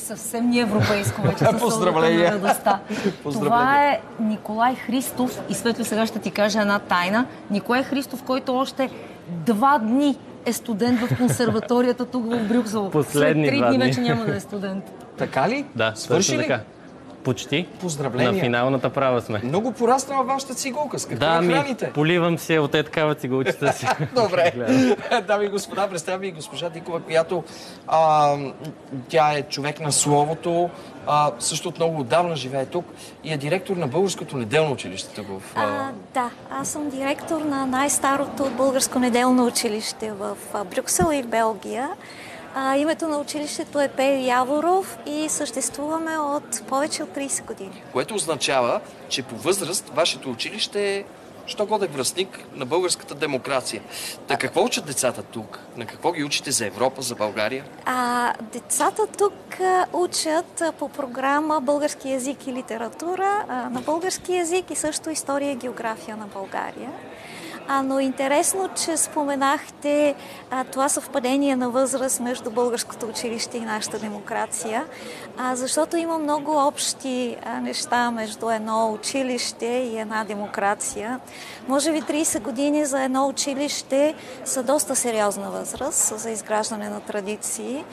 съвсем не европейско вече. Поздравления! Това е Николай Христов и Светло, сега ще ти кажа една тайна. Николай Христов, който още 2 дни е студент в консерваторията тук в Брюксел. Последни 3 дни вече няма да е студент. Така ли? Да, свърши ли? така. Почти. Поздравления. На финалната права сме. Много порасна във вашата цигулка. С какво храните? Поливам се от такава цигулчета си. Добре. Дами и господа, представям ви госпожа Дикова, която тя е човек на словото, също от много отдавна живее тук и е директор на Българското неделно училище тук в... Да, аз съм директор на най-старото българско неделно училище в Брюксел и в Белгия. Името на училището е Пейо Яворов и съществуваме от повече от 30 години. Което означава, че по възраст вашето училище е що-годе връстник на българската демокрация. Да, какво учат децата тук? На какво ги учите за Европа, за България? Децата тук учат по програма български език и литература, на български език и също история и география на България. Но интересно, че споменахте това съвпадение на възраст между българското училище и нашата демокрация, защото има много общи неща между едно училище и една демокрация. Може би 30 години за едно училище са доста сериозна възраст за изграждане на традиции,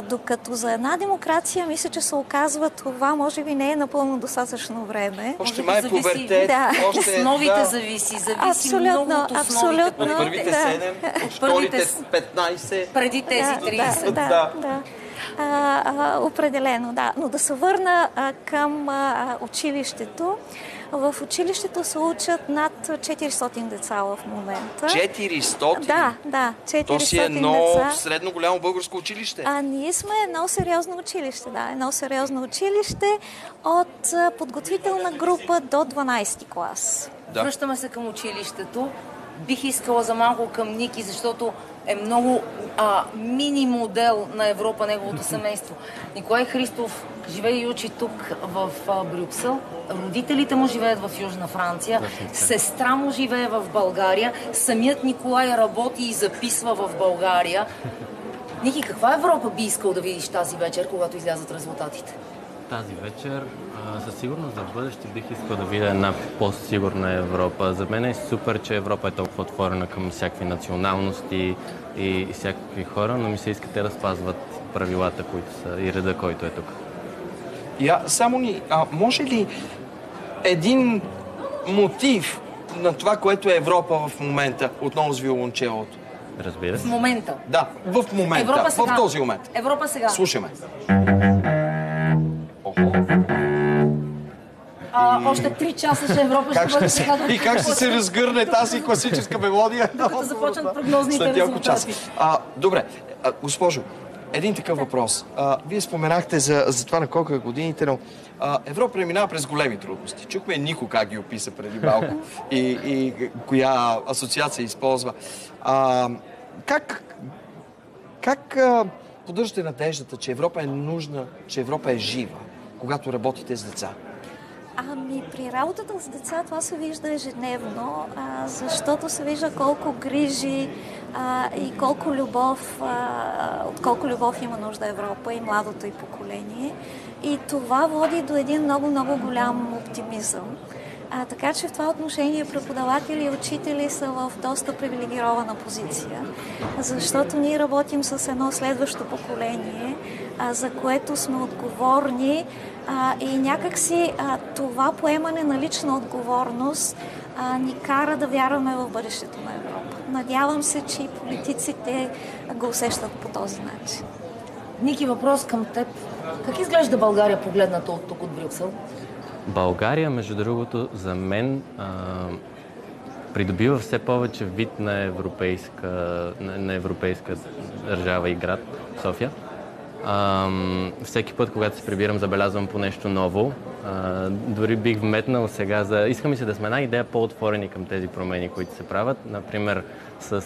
докато за една демокрация мисля, че се оказва това, може би не е напълно достатъчно време. Още май пубертет, с новите зависи много. Абсолютно. От първите 7, от вторите 15. Преди тези 30. Да. Определено, да. Но да се върна към училището. В училището се учат над 400 деца в момента. 400? Да, 400 деца. То си е едно средно голямо българско училище. Ние сме едно сериозно училище, едно сериозно училище от подготвителна група до 12 клас. Да. Връщаме се към училището. Бих искала за малко към Ники, защото е много мини модел на Европа, неговото семейство. Николай Христов живее и учи тук в Брюксел. Родителите му живеят в Южна Франция. Сестра му живее в България. Самият Николай работи и записва в България. Ники, каква Европа би искал да видиш тази вечер, когато излязат резултатите? Тази вечер със сигурност за бъдеще бих искал да видя една по-сигурна Европа. За мен е супер, че Европа е толкова отворена към всякакви националности и всякакви хора, но ми се иска те да спазват правилата, които са и реда, който е тук. Може ли един мотив на това, което е Европа в момента, отново с виолончелото? Разбира се. В момента? Да, в момента, в този момент. Европа сега. Слушаме. Още 3 часа ще Европа ще бъде сега. И как ще се разгърне тази класическа мелодия? Докато започнат прогнозните резултати. Добре, госпожо, един такъв въпрос. Вие споменахте за това на колко годините, но Европа преминава през големи трудности. Чухме Нико как ги описа преди малко и коя асоциация използва. Как поддържате надеждата, че Европа е нужна, че Европа е жива, когато работите с деца? При работата с деца това се вижда ежедневно, защото се вижда колко грижи и колко любов, от колко любов има нужда Европа и младото й поколение. И това води до един много голям оптимизъм. Така че в това отношение преподаватели и учители са в доста привилегирована позиция, защото ние работим с едно следващо поколение, за което сме отговорни и някакси това поемане на лична отговорност ни кара да вярваме в бъдещето на Европа. Надявам се, че и политиците го усещат по този начин. Ники, въпрос към теб. Как изглежда България погледната от тук от Брюксел? България, между другото, за мен придобива все повече вид на европейска държава и град, София. Всеки път, когато се прибирам, забелязвам по нещо ново. Дори бих вметнал сега иска ми се да сме една идея по-отворени към тези промени, които се правят. Например, с